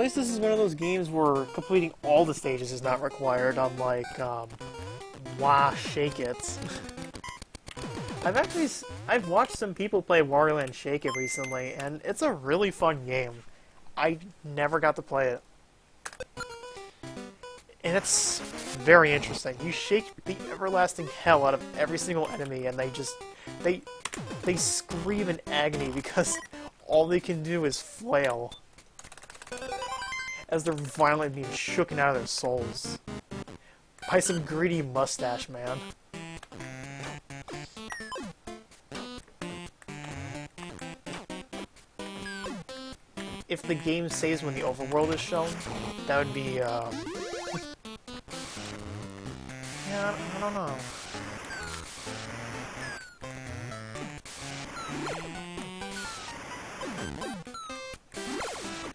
least this is one of those games where completing all the stages is not required, unlike, Wah Shake It. I've watched some people play Wario and Shake It recently, and it's a really fun game. I never got to play it. And it's very interesting. You shake the everlasting hell out of every single enemy, and they scream in agony because all they can do is flail as they're violently being shooken out of their souls by some greedy mustache man. If the game saves when the overworld is shown, that would be, yeah, I don't know.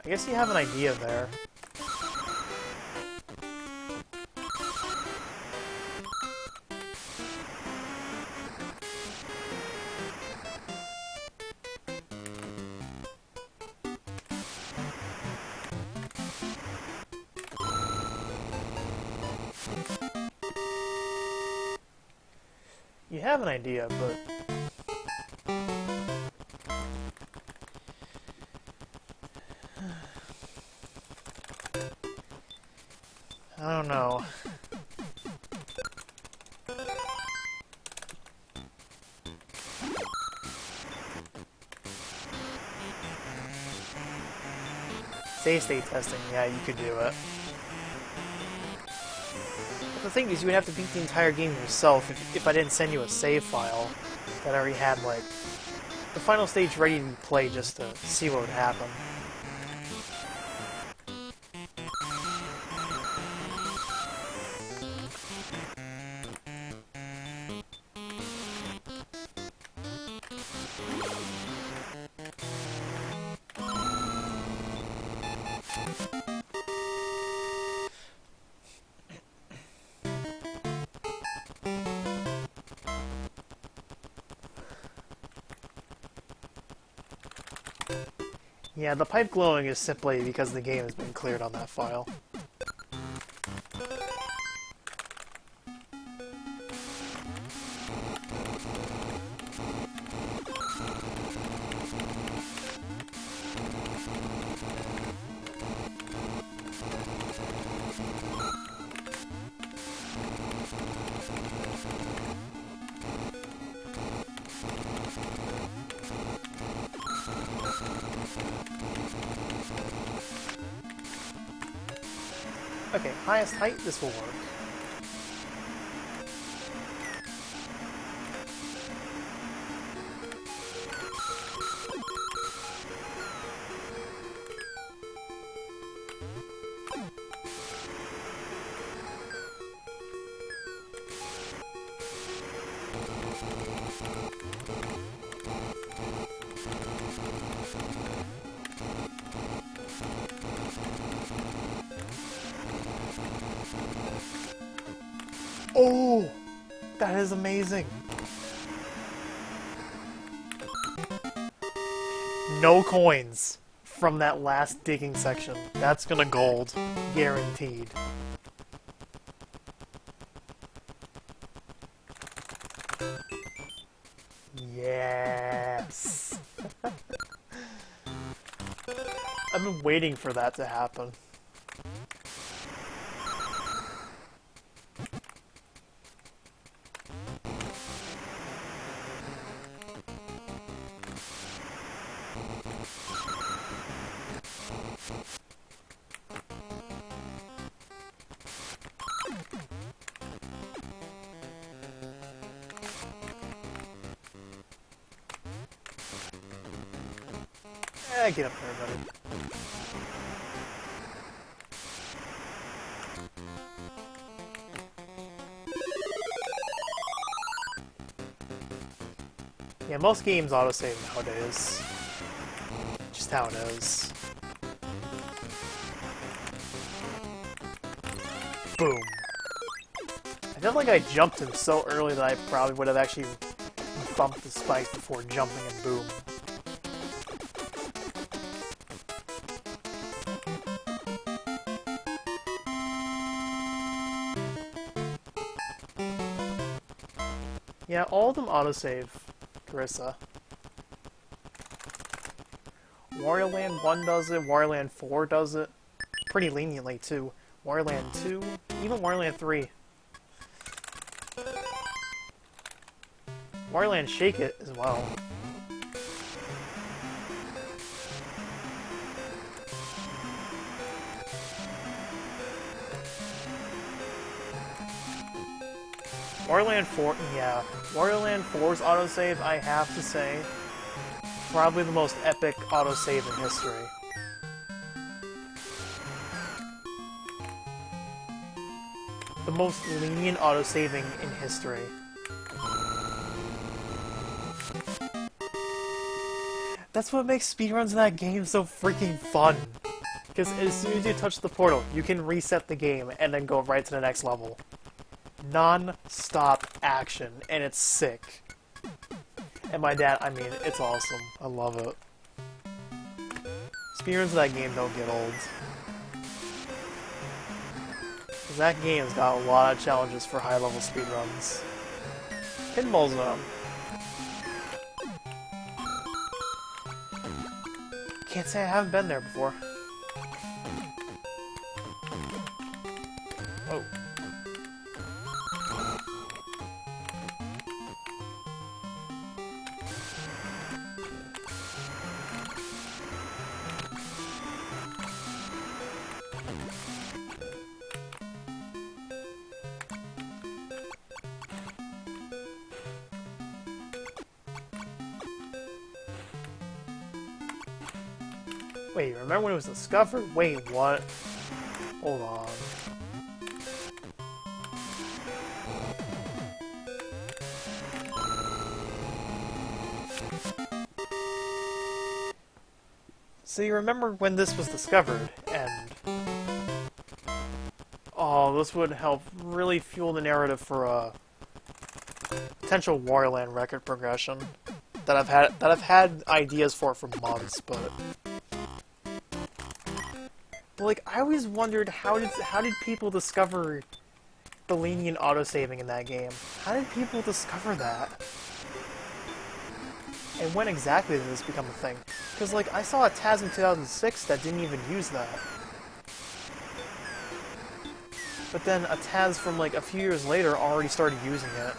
I guess you have an idea there. You have an idea, but... I don't know. Save state testing, yeah, you could do it. The thing is, you would have to beat the entire game yourself if I didn't send you a save file that already had, like, the final stage ready to be played just to see what would happen. Yeah, the pipe glowing is simply because the game has been cleared on that file. Okay, highest height, this will work. Oh! That is amazing! No coins from that last digging section. That's gonna gold. Guaranteed. Yes! I've been waiting for that to happen. Get up there, buddy. Yeah, most games autosave nowadays. Just how it is. Boom. I feel like I jumped him so early that I probably would have actually bumped the spike before jumping and boom. Yeah, all of them autosave, Carissa. Wario Land 1 does it, Wario Land 4 does it. Pretty leniently, too. Wario Land 2, even Wario Land 3. Wario Land Shake It as well. Wario Land 4, yeah. Wario Land 4's autosave, I have to say, probably the most epic autosave in history. The most lenient autosaving in history. That's what makes speedruns in that game so freaking fun. Because as soon as you touch the portal, you can reset the game and then go right to the next level. Non-stop action, and it's sick. And by that, I mean, it's awesome. I love it. Speedruns in that game don't get old. Because that game's got a lot of challenges for high-level speedruns. Pinball Zone. Can't say I haven't been there before. Oh. Wait, remember when it was discovered? Wait, what? Hold on. So you remember when this was discovered, and... Oh, this would help really fuel the narrative for a potential Wario Land record progression that I've had ideas for months, but... Like, I always wondered how did people discover the lenient autosaving in that game? How did people discover that? And when exactly did this become a thing? Because, like, I saw a Taz in 2006 that didn't even use that. But then a Taz from, like, a few years later already started using it.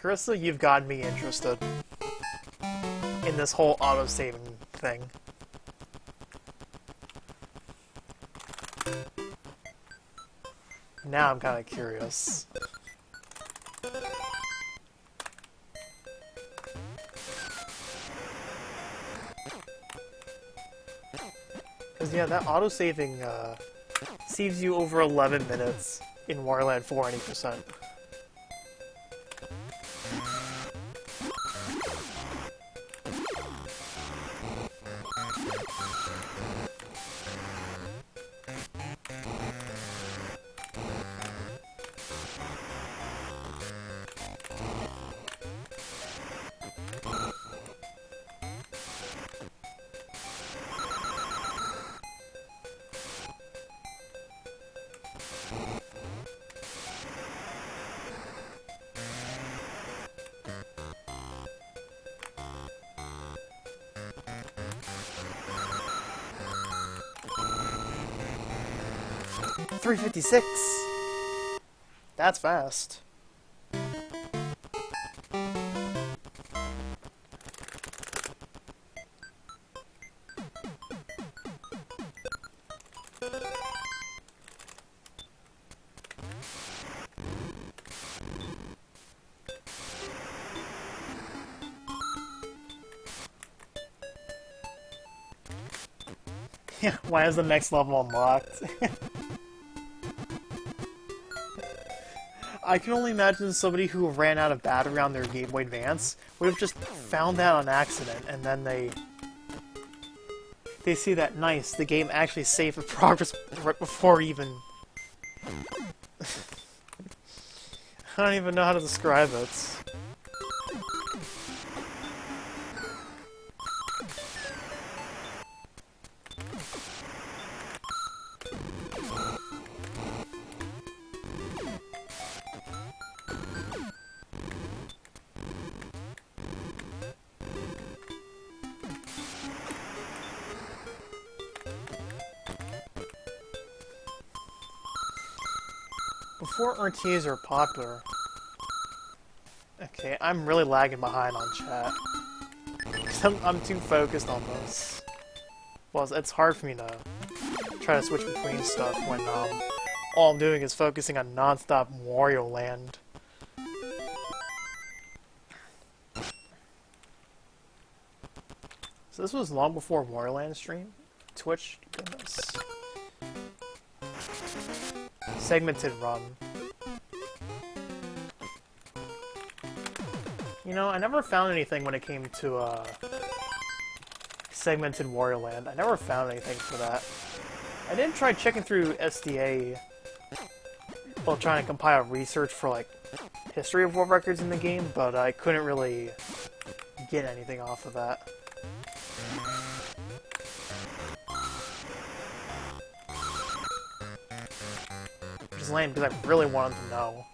Carissa, you've got me interested in this whole auto-saving thing. Now I'm kind of curious. Because, yeah, that auto-saving saves you over 11 minutes in Wario Land 4 80%. $3.56. That's fast. Yeah, why is the next level unlocked? I can only imagine somebody who ran out of battery on their Game Boy Advance would have just found that on accident, and then they they see that nice, the game actually saved the progress right before even... I don't even know how to describe it. Before RTs are popular... Okay, I'm really lagging behind on chat. I'm too focused on this. Well, it's hard for me to try to switch between stuff when all I'm doing is focusing on non-stop Wario Land. So this was long before Wario Land stream? Twitch? Goodness. Segmented run. You know, I never found anything when it came to segmented Wario Land. I never found anything for that. I did try checking through SDA while trying to compile research for, like, history of world records in the game, but I couldn't really get anything off of that. Which is lame, because I really wanted to know.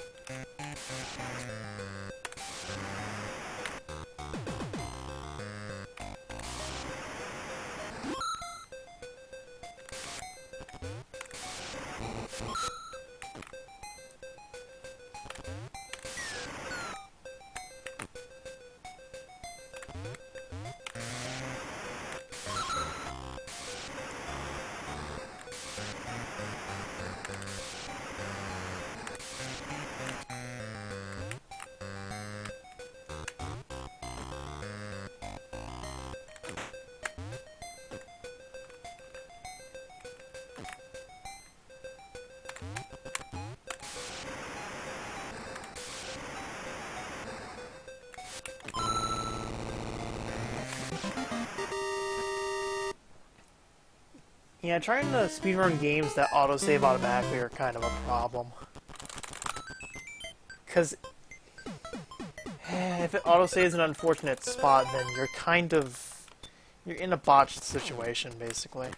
Yeah, trying to speedrun games that autosave automatically are kind of a problem. Because if it autosaves an unfortunate spot, then you're in a botched situation, basically.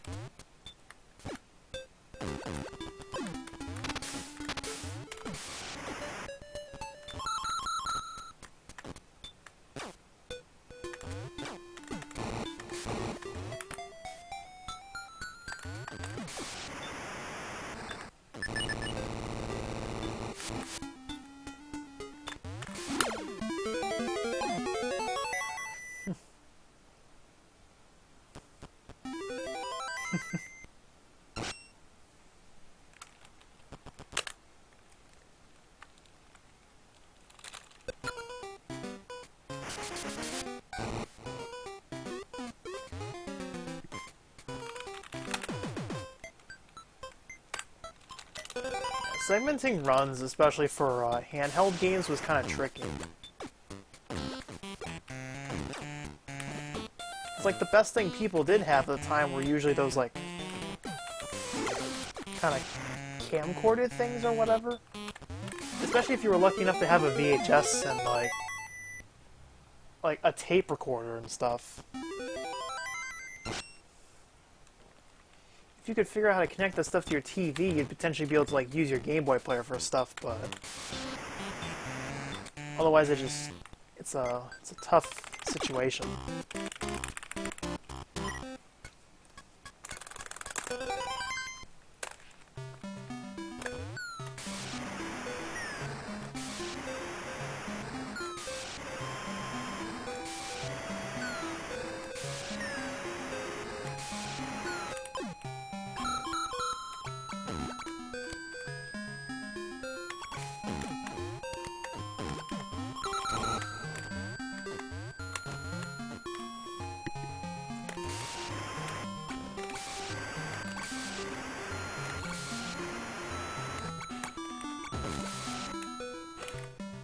Segmenting runs, especially for handheld games, was kind of tricky. It's like the best thing people did have at the time were usually those, like, kind of camcorder things or whatever. Especially if you were lucky enough to have a VHS and, like a tape recorder and stuff. If you could figure out how to connect that stuff to your TV, you'd potentially be able to, like, use your Game Boy player for stuff, but otherwise it's a tough situation.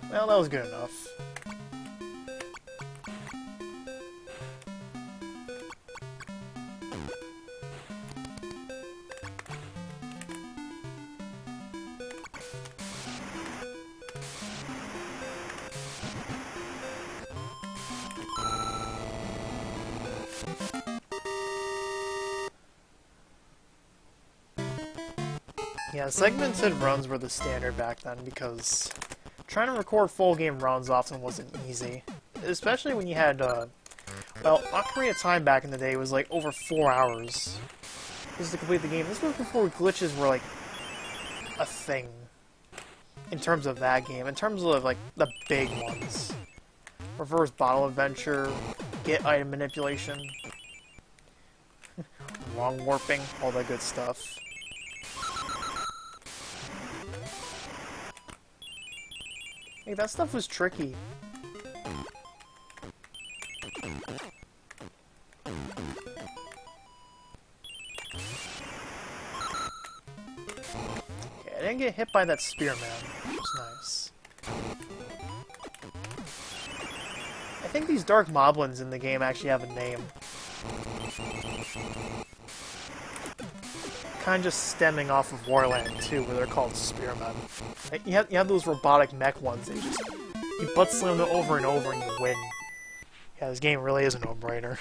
Well, that was good enough. Yeah, segmented runs were the standard back then because trying to record full game runs often wasn't easy. Especially when you had, well, Ocarina of Time back in the day was like over 4 hours just to complete the game. This was before glitches were like a thing in terms of that game. In terms of like the big ones. Reverse bottle adventure, get item manipulation, wrong warping, all that good stuff. Hey, that stuff was tricky. Okay, I didn't get hit by that spearman, which was nice. I think these dark moblins in the game actually have a name. Kind of just stemming off of Warland 2, where they're called spearmen. Like, you have those robotic mech ones that you butt slam them over and over and you win. Yeah, this game really is a no-brainer.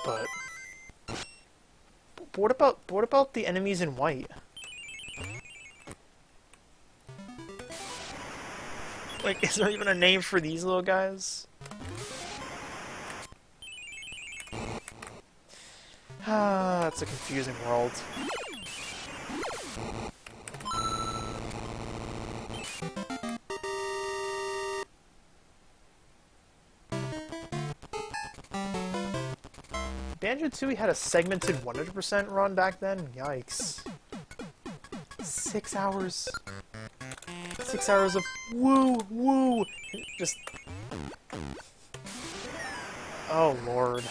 But what about the enemies in white? Like, is there even a name for these little guys? Ah, it's a confusing world. Banjo-Tooie had a segmented 100% run back then? Yikes. 6 hours. 6 hours of woo, woo! Just... Oh, Lord.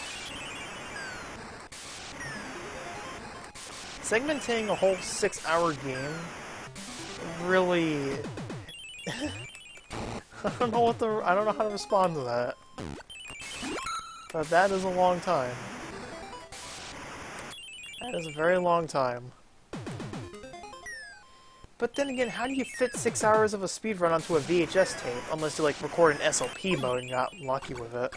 Segmenting a whole 6-hour game really... I don't know how to respond to that. But that is a long time. That is a very long time. But then again, how do you fit 6 hours of a speedrun onto a VHS tape unless you like record in SOP mode and got lucky with it?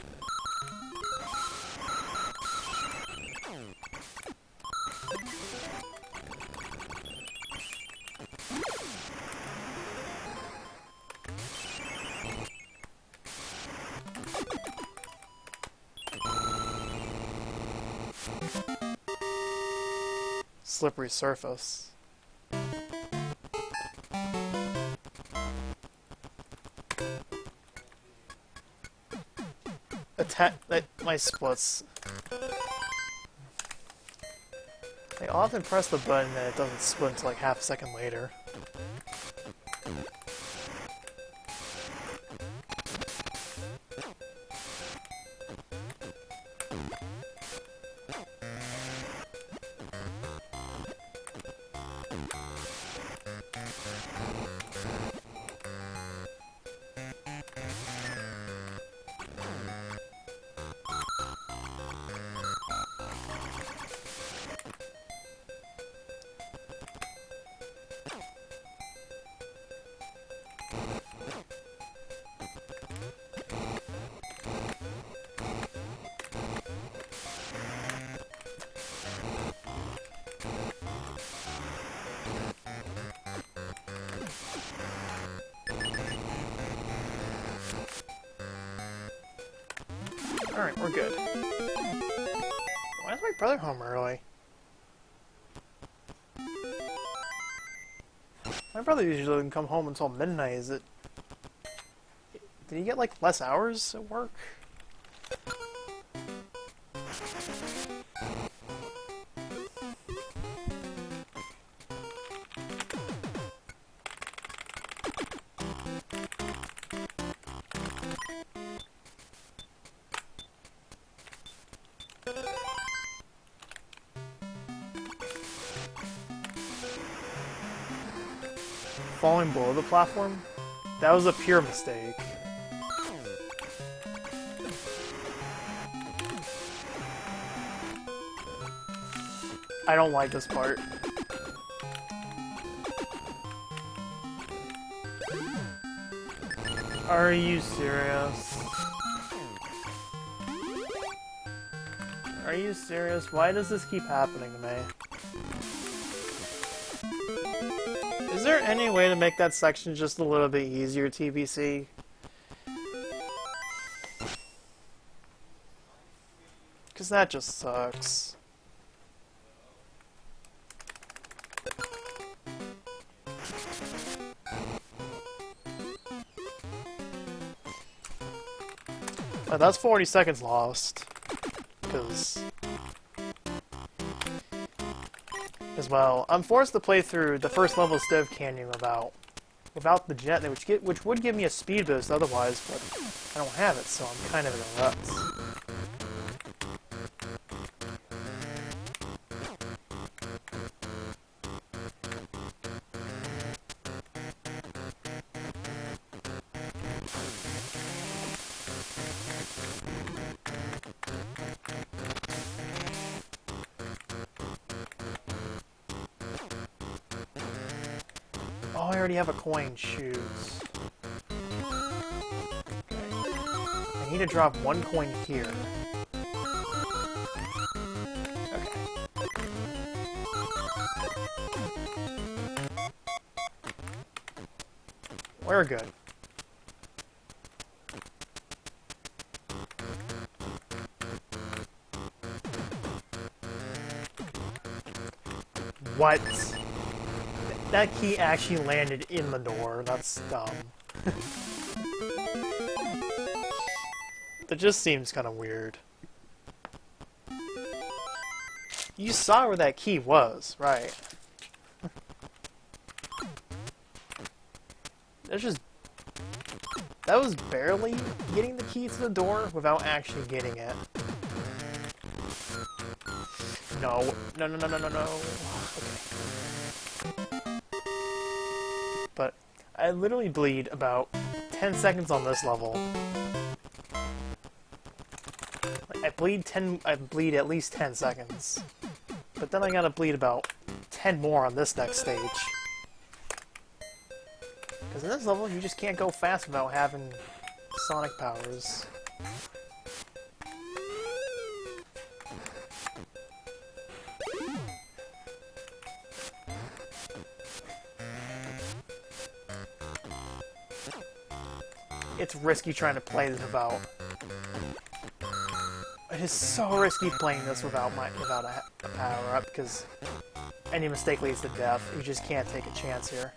Slippery surface. Attack my splits. I often press the button and it doesn't split until like half a second later. Alright, we're good. Why is my brother home early? My brother usually doesn't come home until midnight, is it? Did he get, like, less hours at work? Falling below the platform? That was a pure mistake. I don't like this part. Are you serious? Are you serious? Why does this keep happening to me? Is there any way to make that section just a little bit easier, TBC? Because that just sucks. That's 40 seconds lost. Because, well, I'm forced to play through the first level of Stove Canyon without the jet, which would give me a speed boost otherwise, but I don't have it, so I'm kind of in a rut. Oh, I already have a coin. Shoot. Okay. I need to drop one coin here. Okay. We're good. What? That key actually landed in the door. That's dumb. That just seems kind of weird. You saw where that key was, right? That was barely getting the key to the door without actually getting it. No. No, no, no, no, no, no. Okay. But I literally bleed about 10 seconds on this level. Like, I bleed at least 10 seconds. But then I gotta bleed about 10 more on this next stage. Because in this level, you just can't go fast without having Sonic powers. It's risky trying to play this without... It is so risky playing this without a power-up, because any mistake leads to death. You just can't take a chance here.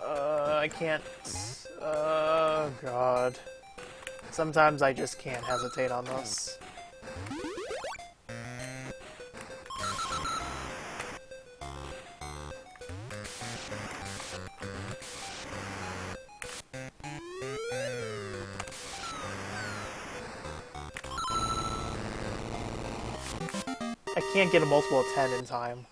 I can't... Oh, God. Sometimes I just can't hesitate on this. I can't get a multiple of 10 in time.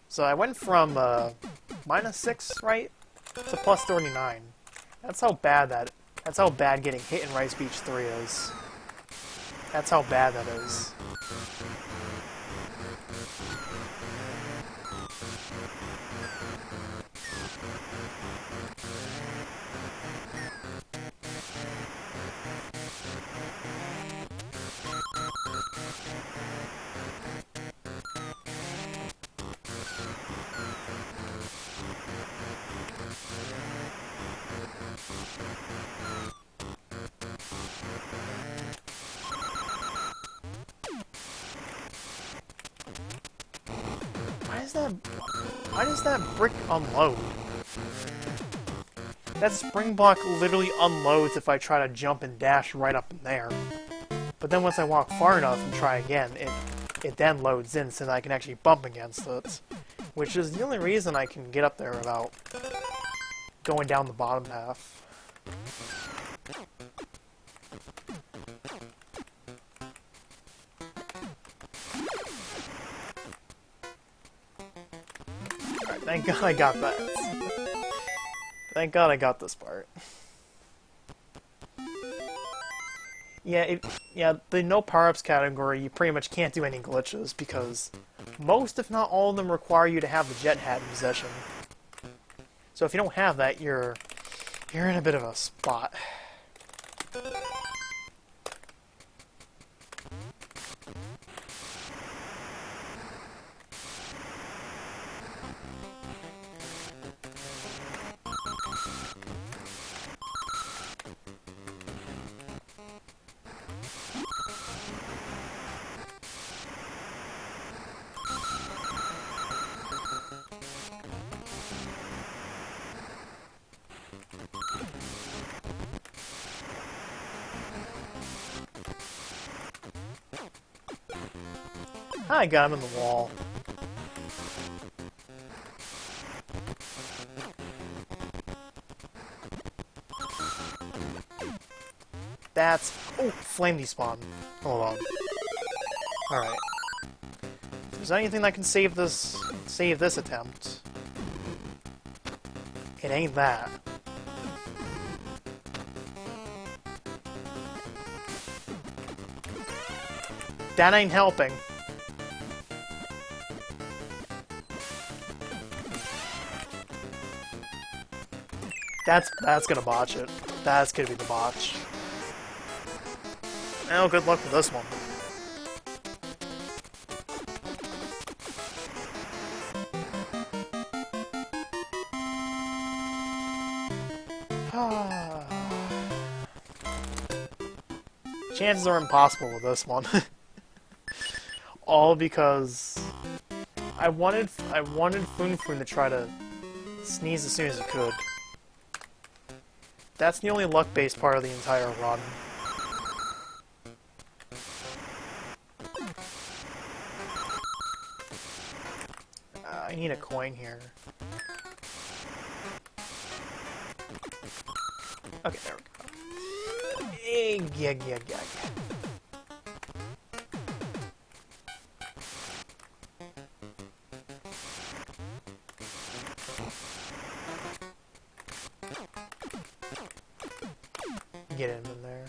So I went from -6, right, to +39. That's how bad getting hit in Rice Beach 3 is. That's how bad that is. Why does that brick unload? That spring block literally unloads if I try to jump and dash right up in there. But then once I walk far enough and try again, it then loads in so that I can actually bump against it. Which is the only reason I can get up there without going down the bottom half. Thank God I got that. Thank God I got this part. Yeah, the no power-ups category, you pretty much can't do any glitches, because most, if not all of them, require you to have the jet hat in possession. So if you don't have that, you're in a bit of a spot. I got him in the wall. That's... Oh, flame despawn. Hold on. Alright. If there's anything that can save this attempt, it ain't that. That ain't helping. That's gonna botch it. That's gonna be the botch. Well, good luck with this one. Chances are impossible with this one. All because I wanted Foon Foon to try to sneeze as soon as he could. That's the only luck-based part of the entire run. I need a coin here. Okay, there we go. Yeah. Get him in there.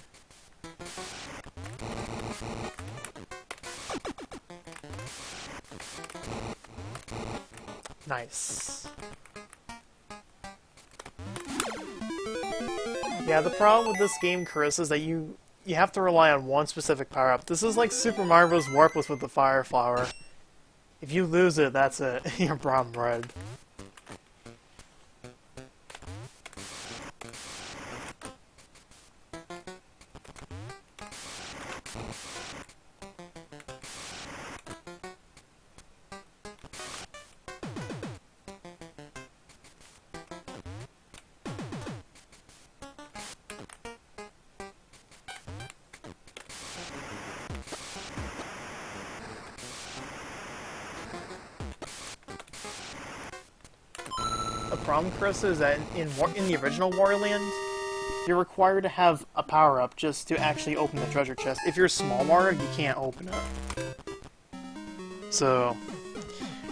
Nice. Yeah, the problem with this game, Chris, is that you have to rely on one specific power-up. This is like Super Mario Bros. Warpless with the Fire Flower. If you lose it, that's it. You're brown bread. The problem, Chris, is that in the original Wario Land, you're required to have a power-up just to actually open the treasure chest. If you're a small Wario, you can't open it. So,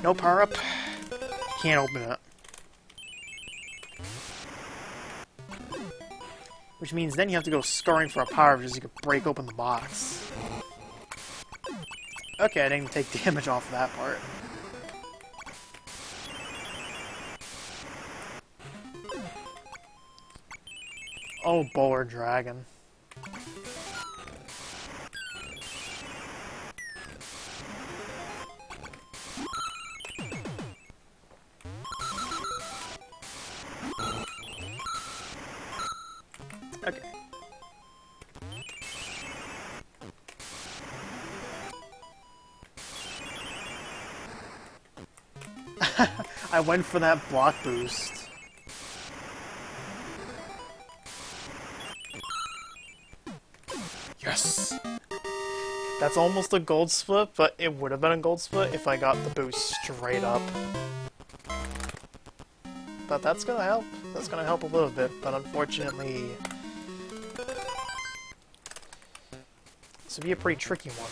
no power-up, can't open it. Which means then you have to go scouring for a power-up just so you can break open the box. Okay, I didn't take damage off of that part. Oh, Bowler Dragon. Okay. I went for that block boost. Yes! That's almost a gold split, but it would have been a gold split if I got the boost straight up. But that's gonna help. That's gonna help a little bit, but unfortunately... this would be a pretty tricky one.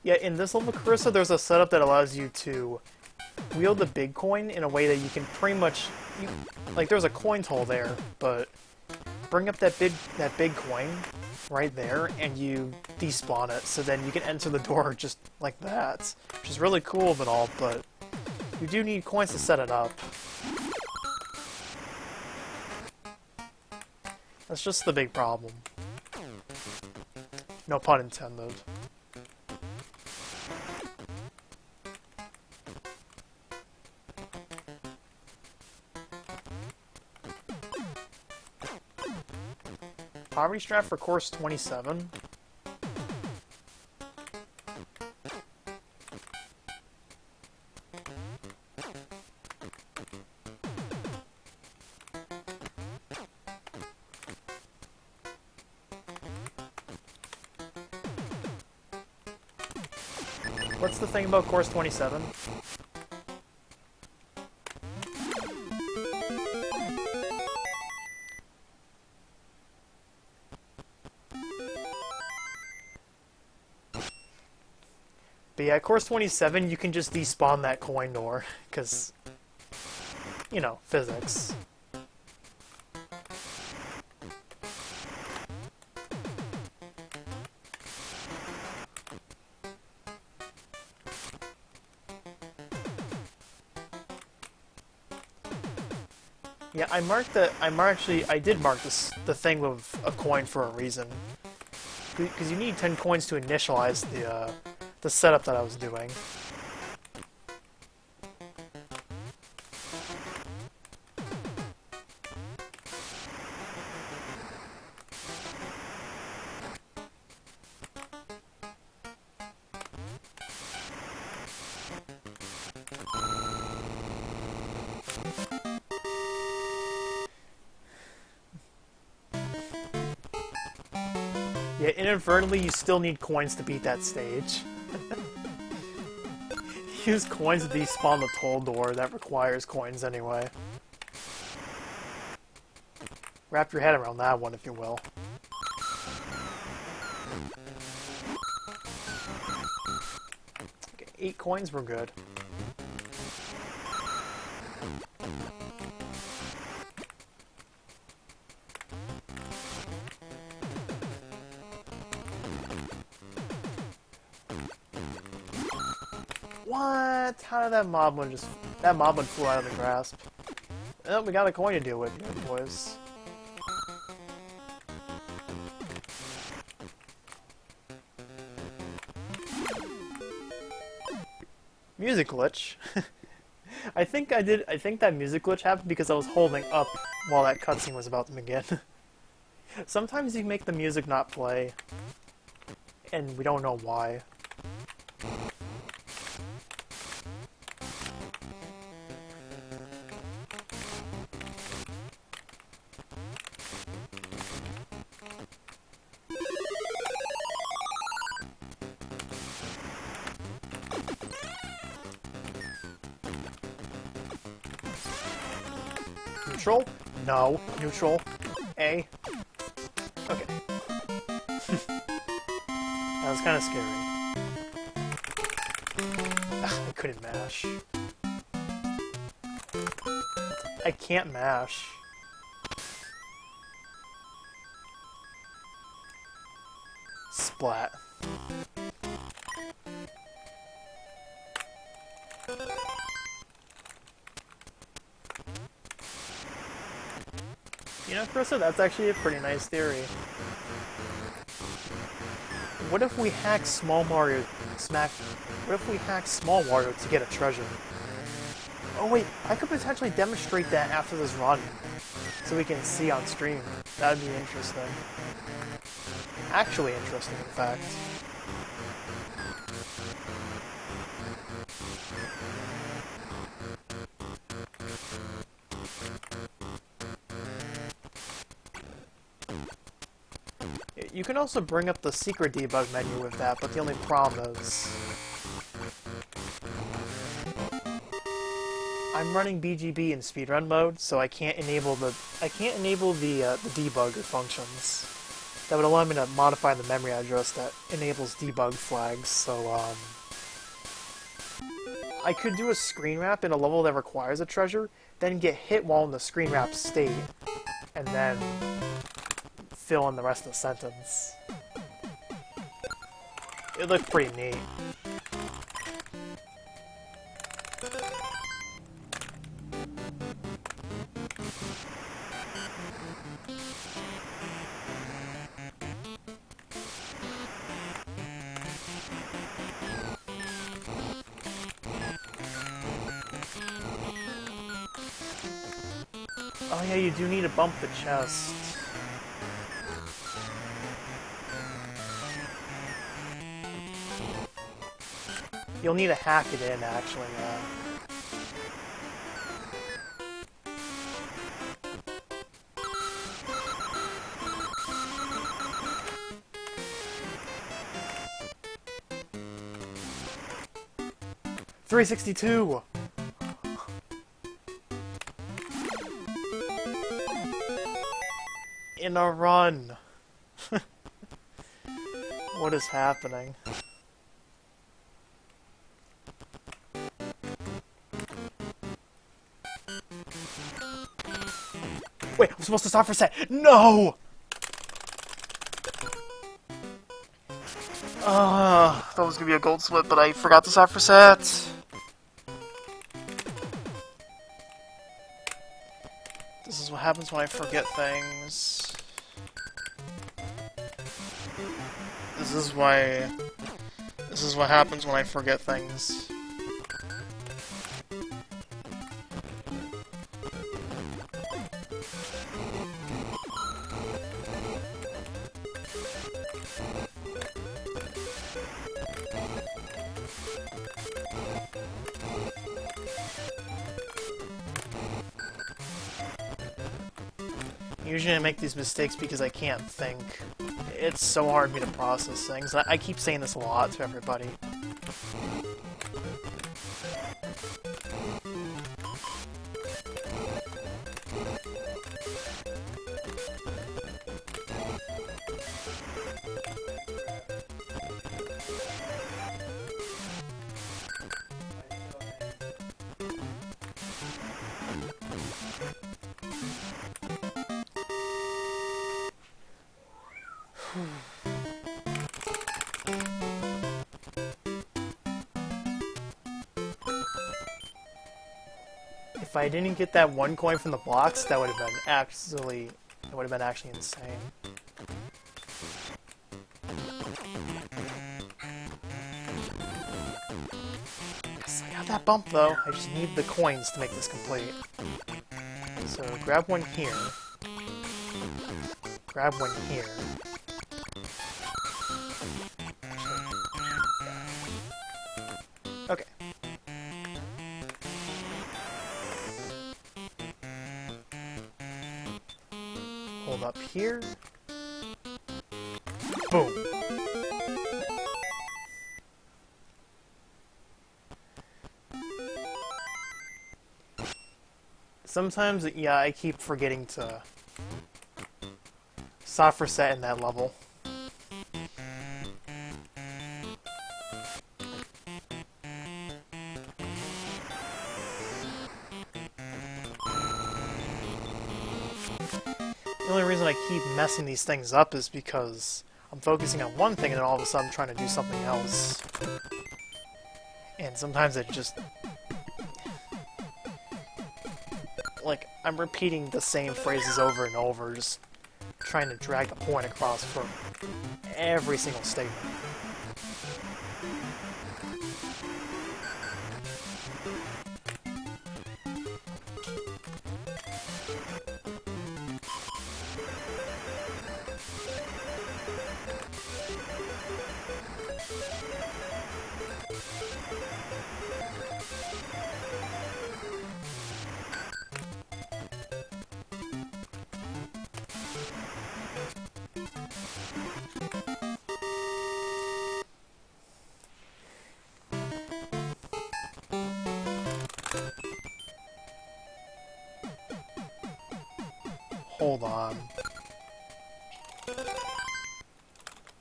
Yeah, in this level, Carissa, there's a setup that allows you to wield the big coin in a way that you can pretty much... like, there's a coin hole there, but bring up that big coin right there, and you despawn it, so then you can enter the door just like that, which is really cool and all, but you do need coins to set it up. That's just the big problem. No pun intended. Poverty strat for course 27. What's the thing about course 27? But yeah, course 27, you can just despawn that coin door, because, you know, physics. Yeah, I did mark the thing with a coin for a reason. Because you need 10 coins to initialize the setup that I was doing. Yeah, inadvertently, you still need coins to beat that stage. Use coins to despawn the toll door. That requires coins anyway. Wrap your head around that one, if you will. Okay, 8 coins were good. What? How did that moblin just... that moblin flew out of the grasp. Well, we got a coin to deal with here, boys. Music glitch. I think that music glitch happened because I was holding up while that cutscene was about to begin. Sometimes you make the music not play, and we don't know why. Neutral? No. Neutral. A. Okay. That was kind of scary. Ugh, I couldn't mash. I can't mash. Splat. You know, Krista, that's actually a pretty nice theory. What if we hack Small Mario What if we hack Small Wario to get a treasure? Oh wait, I could potentially demonstrate that after this run, so we can see on stream. That'd be interesting. Actually interesting, in fact. You can also bring up the secret debug menu with that, but the only problem is I'm running BGB in speedrun mode, so I can't enable the debugger functions that would allow me to modify the memory address that enables debug flags. So I could do a screen wrap in a level that requires a treasure, then get hit while in the screen wrap state, and then fill in the rest of the sentence. It looked pretty neat. Oh yeah, you do need to bump the chest. You'll need to hack it in, actually, yeah. $362! In a run! What is happening? Wait, I'm supposed to stop for a sec. No! That was gonna be a gold slip, but I forgot to stop for set. This is what happens when I forget things. This is what happens when I forget things. Usually I make these mistakes because I can't think. It's so hard for me to process things. I keep saying this a lot to everybody. If I didn't get that one coin from the blocks, that would have been actually insane. Yes, I got that bump though. I just need the coins to make this complete. So grab one here. Grab one here. Okay. Hold up here. Boom. Sometimes, yeah, I keep forgetting to stop for set in that level. The only reason I keep messing these things up is because I'm focusing on one thing and then all of a sudden I'm trying to do something else. And sometimes it just... like, I'm repeating the same phrases over and over, just trying to drag the point across for every single statement. Hold on.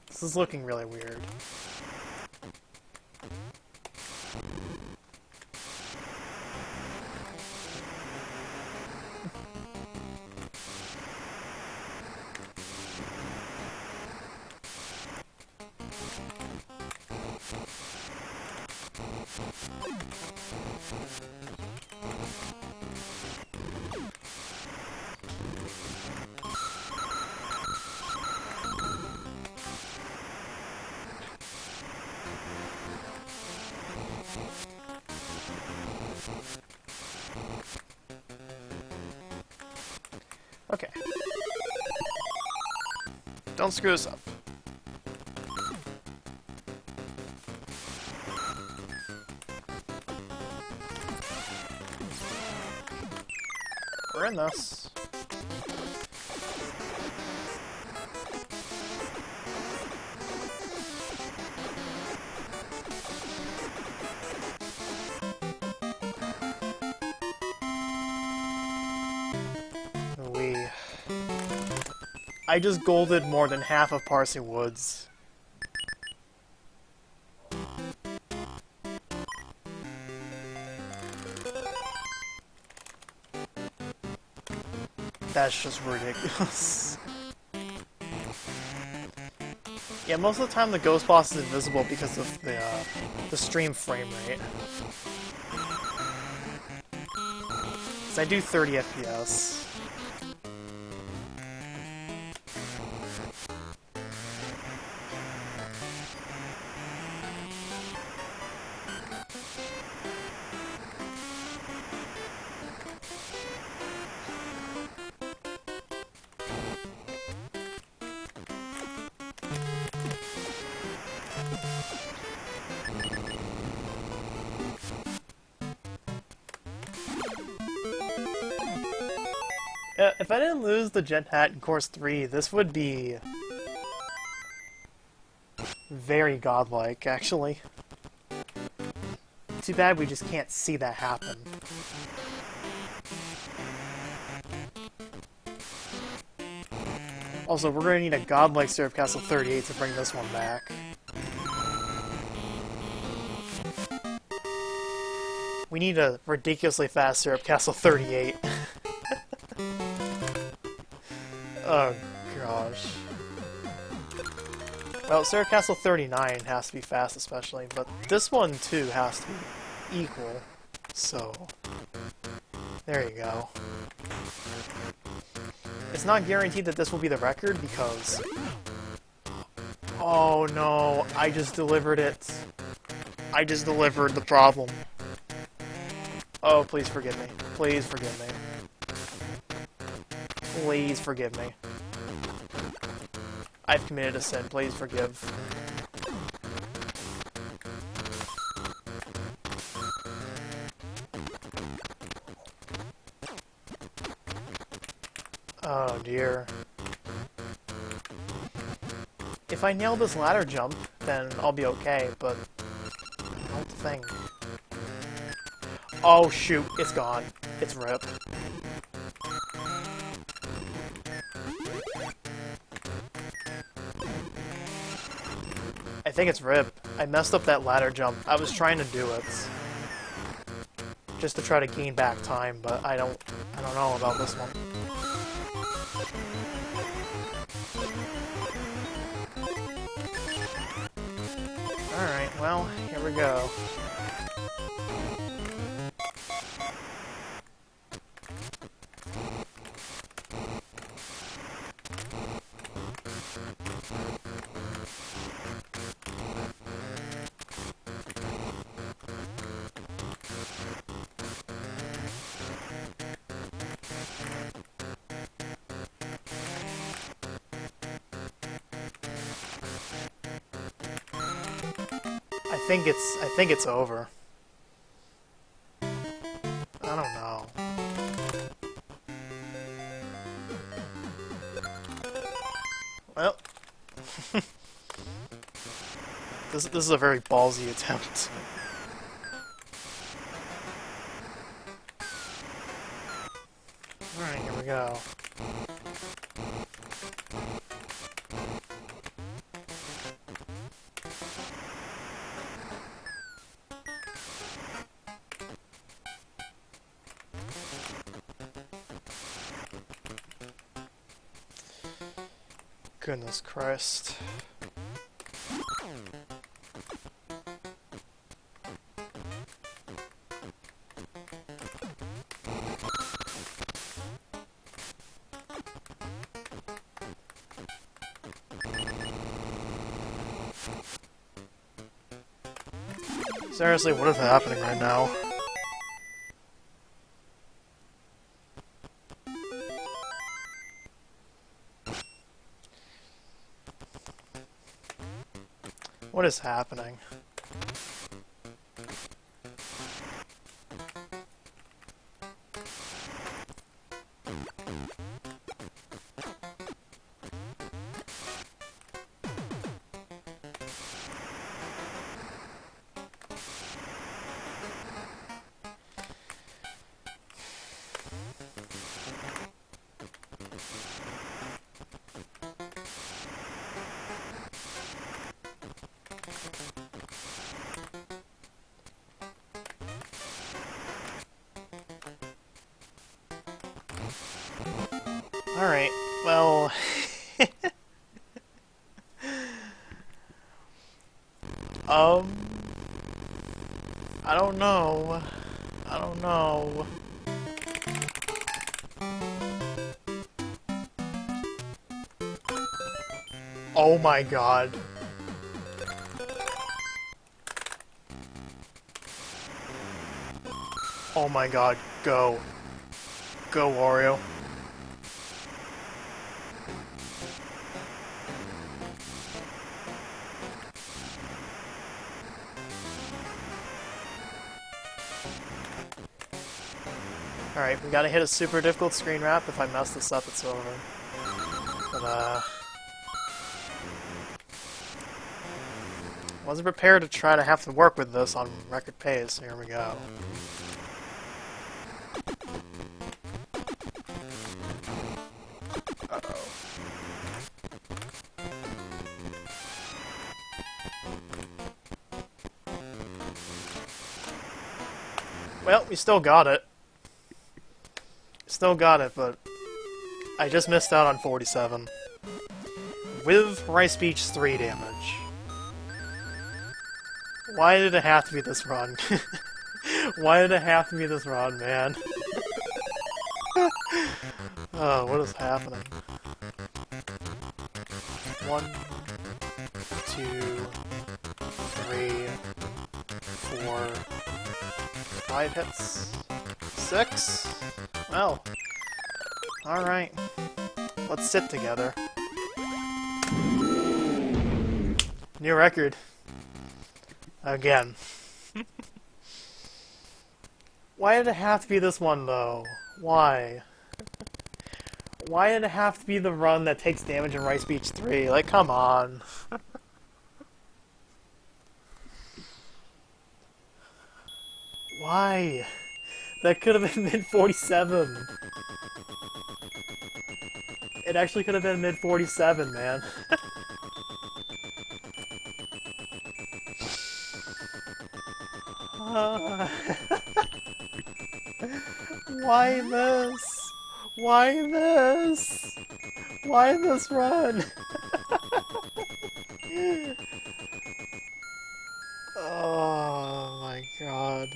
This is looking really weird. Don't screw this up. We're in this. I just golded more than half of Parsing Woods. That's just ridiculous. Yeah, most of the time the ghost boss is invisible because of the stream frame rate. 'Cause I do 30 FPS. If I didn't lose the Jet Hat in Course 3, this would be very godlike, actually. Too bad we just can't see that happen. Also, we're going to need a godlike Syrup Castle 38 to bring this one back. We need a ridiculously fast Syrup Castle 38. Oh gosh. Well, Syrup Castle 39 has to be fast especially, but this one too has to be equal. So, there you go. It's not guaranteed that this will be the record because... Oh no, I just delivered it. I just delivered the problem. Oh, please forgive me. Please forgive me. Please forgive me. I've committed a sin. Please forgive. Oh dear. If I nail this ladder jump, then I'll be okay, but I don't think. Oh shoot, it's gone. It's RIP. I think it's RIP. I messed up that ladder jump. I was trying to do it. Just to try to gain back time, but I don't know about this one. Alright, well, here we go. I think it's over. I don't know. Well, this is a very ballsy attempt. All right, here we go. Goodness Christ. Seriously, what is happening right now? What is happening? Alright, well... I don't know. I don't know. Oh my god. Oh my god, go. Go, Wario. Alright, we gotta hit a super difficult screen wrap. If I mess this up, it's over. But, wasn't prepared to try to have to work with this on record pace. Here we go. Uh-oh. Well, we still got it. Still got it, but I just missed out on 47. With Rice Beach 3 damage. Why did it have to be this run? Why did it have to be this run, man? Oh, what is happening? 1, 2, 3, 4, 5 hits. 6? Well, alright. Let's sit together. New record. Again. Why did it have to be this one, though? Why? Why did it have to be the run that takes damage in Rice Beach 3? Like, come on. Why? That could have been mid-47. It actually could have been mid-47, man. Why this? Why this? Why this run? Oh my god.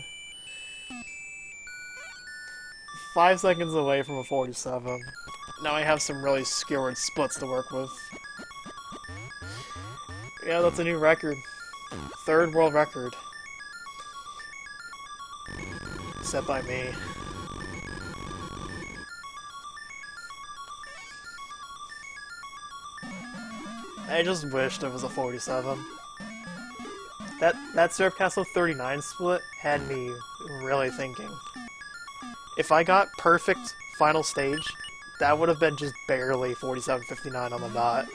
5 seconds away from a 47. Now I have some really skewered splits to work with. Yeah, that's a new record. 3rd world record. Set by me. I just wished it was a 47. That Surf Castle 39 split had me really thinking. If I got perfect final stage, that would have been just barely 47.59 on the dot.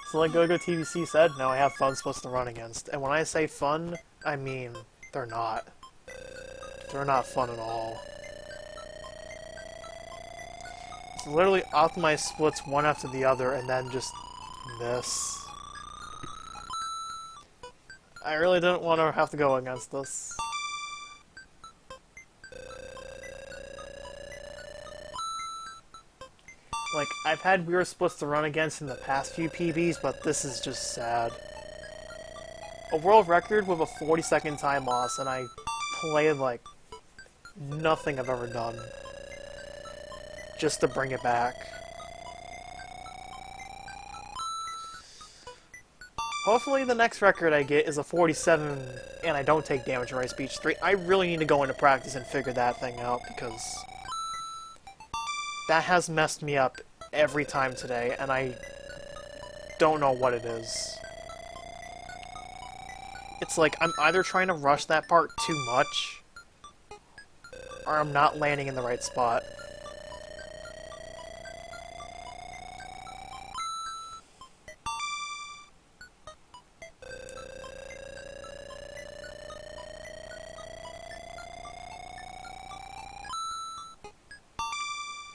So like GoGo TVC said, now I have fun splits to run against. And when I say fun, I mean they're not. They're not fun at all. It's literally optimize splits one after the other and then just this. I really didn't want to have to go against this. Like, I've had weird splits to run against in the past few PBs, but this is just sad. A world record with a 40-second time loss, and I played like nothing I've ever done. Just to bring it back. Hopefully the next record I get is a 47 and I don't take damage in Rice Beach 3. I really need to go into practice and figure that thing out because that has messed me up every time today, and I don't know what it is. It's like I'm either trying to rush that part too much, or I'm not landing in the right spot.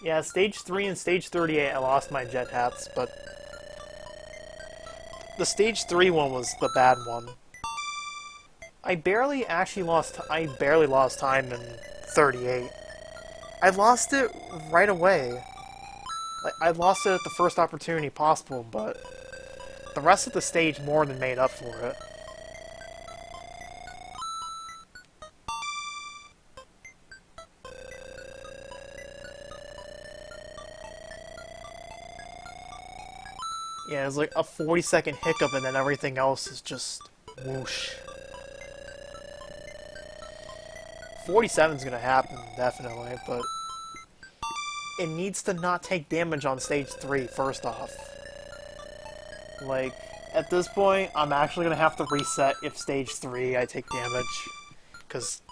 Yeah, Stage 3 and Stage 38 I lost my jet hats, but the Stage 3 one was the bad one. I barely lost time in 38. I lost it right away. Like, I lost it at the first opportunity possible, but the rest of the stage more than made up for it. Yeah, it's like a 40-second hiccup and then everything else is just whoosh. 47's gonna happen, definitely, but it needs to not take damage on stage 3, first off. Like, at this point, I'm actually gonna have to reset if stage 3 I take damage, because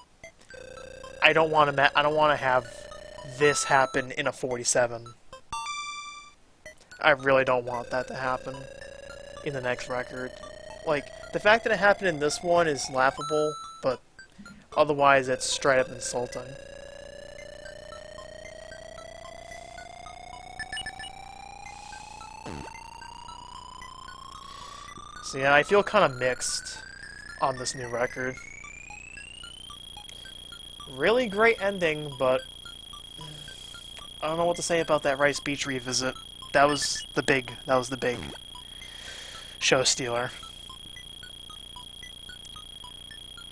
I don't want to have this happen in a 47. I really don't want that to happen in the next record. Like, the fact that it happened in this one is laughable, but otherwise it's straight up insulting. So yeah, I feel kind of mixed on this new record. Really great ending, but I don't know what to say about that Rice Beach revisit. That was the big show stealer.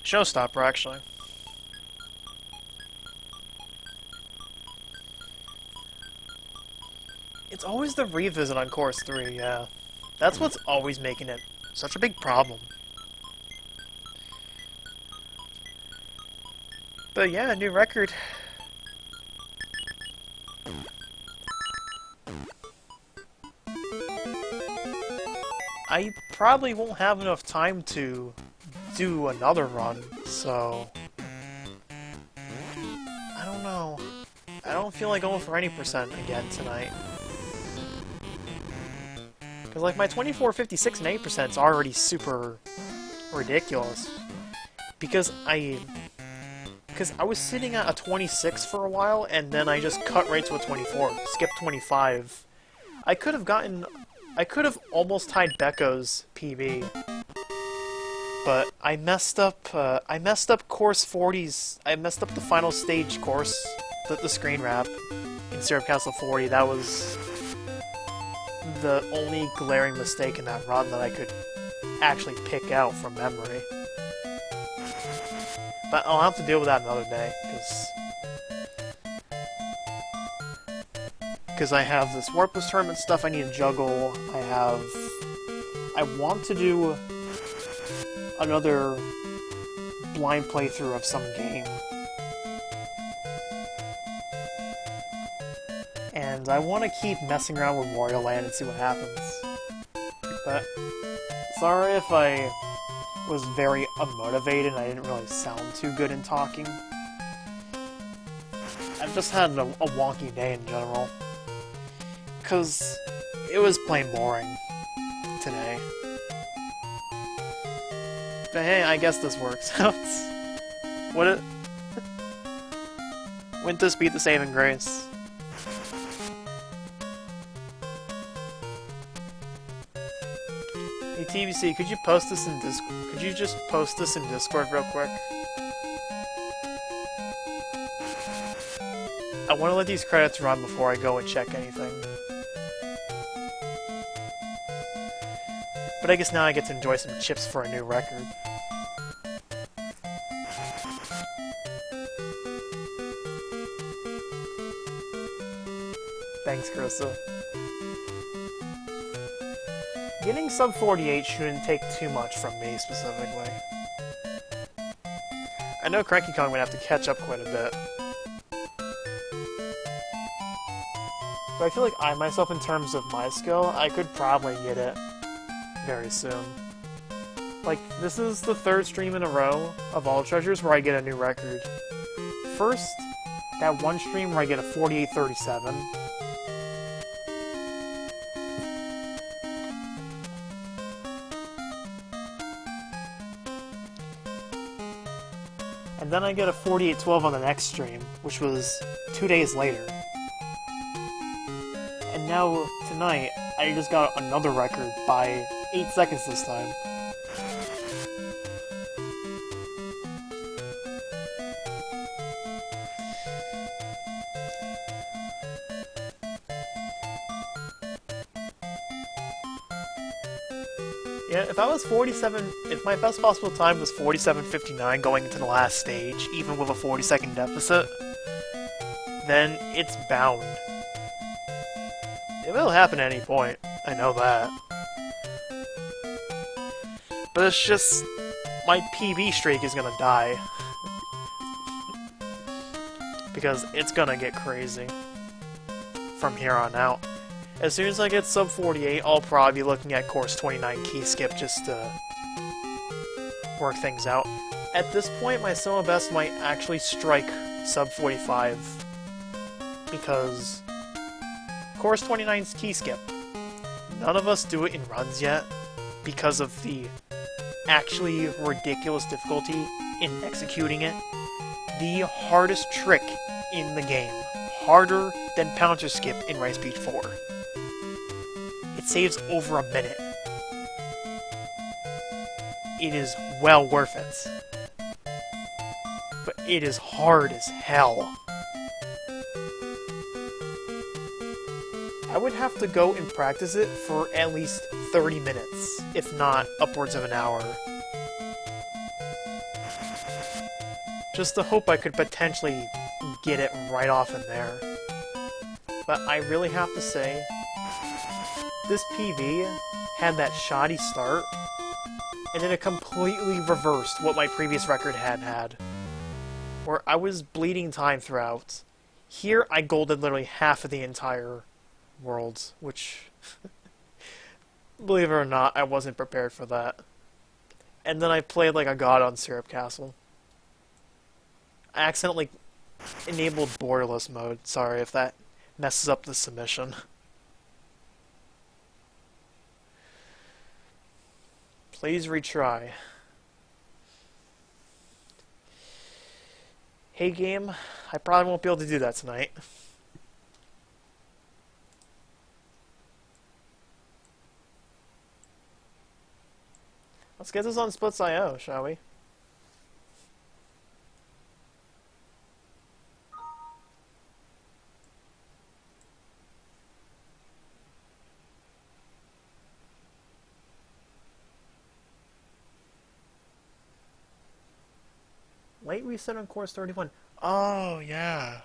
Showstopper, actually. It's always the revisit on Course 3, yeah. That's what's always making it such a big problem. But yeah, new record. I probably won't have enough time to do another run, so I don't know. I don't feel like going for any percent again tonight. Because like my 24, 56, and 8% is already super ridiculous. Because I was sitting at a 26 for a while, and then I just cut right to a 24, skipped 25. I could have almost tied Becco's PB, but I messed up course 40's, I messed up the final stage course, the screen wrap in Syrup Castle 40. That was the only glaring mistake in that run that I could actually pick out from memory. But I'll have to deal with that another day, because I have this Warpless Tournament stuff I need to juggle. I want to do another blind playthrough of some game. And I want to keep messing around with Wario Land and see what happens. But sorry if I was very unmotivated and I didn't really sound too good in talking. I've just had a wonky day in general. Because it was plain boring today. But hey, I guess this works out. Wouldn't this be the saving grace? Hey TBC, could you post this in Discord? Could you just post this in Discord real quick? I want to let these credits run before I go and check anything. But I guess now I get to enjoy some chips for a new record. Thanks, Krista. Getting sub 48 shouldn't take too much from me, specifically. I know Cranky Kong would have to catch up quite a bit. But I feel like I myself, in terms of my skill, I could probably get it very soon. Like, this is the third stream in a row of All Treasures where I get a new record. First, that one stream where I get a 48:37. And then I get a 48:12 on the next stream, which was 2 days later. And now, tonight, I just got another record by 8 seconds this time. Yeah, if if my best possible time was 47:59 going into the last stage, even with a 40-second deficit, then it's bound. It will happen at any point, I know that. But it's just, my PB streak is gonna die. Because it's gonna get crazy from here on out. As soon as I get sub 48, I'll probably be looking at course 29 key skip just to work things out. At this point, my solo best might actually strike sub 45 because course 29's key skip. None of us do it in runs yet because of the actually ridiculous difficulty in executing it. The hardest trick in the game, harder than Pouncer Skip in Rice Beach 4. It saves over a minute. It is well worth it. But it is hard as hell. I would have to go and practice it for at least 30 minutes, if not upwards of an hour. Just to hope I could potentially get it right off in there. But I really have to say, this PV had that shoddy start, and then it completely reversed what my previous record had. Where I was bleeding time throughout. Here, I golded literally half of the entire world, which, believe it or not, I wasn't prepared for that. And then I played like a god on Syrup Castle. I accidentally enabled borderless mode. Sorry if that messes up the submission. Please retry. Hey game, I probably won't be able to do that tonight. Let's get this on Splits.io, shall we? Late reset on course 31. Oh, yeah.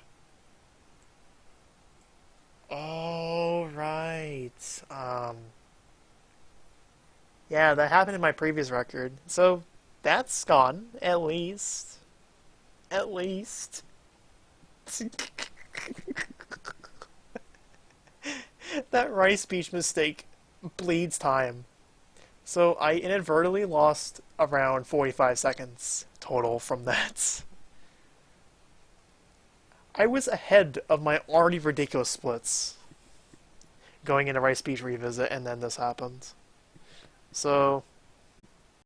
Oh, right. Yeah, that happened in my previous record. So, that's gone, at least. At least. That Rice Beach mistake bleeds time. So, I inadvertently lost around 45 seconds total from that. I was ahead of my already ridiculous splits going into Rice Beach Revisit, and then this happened. So,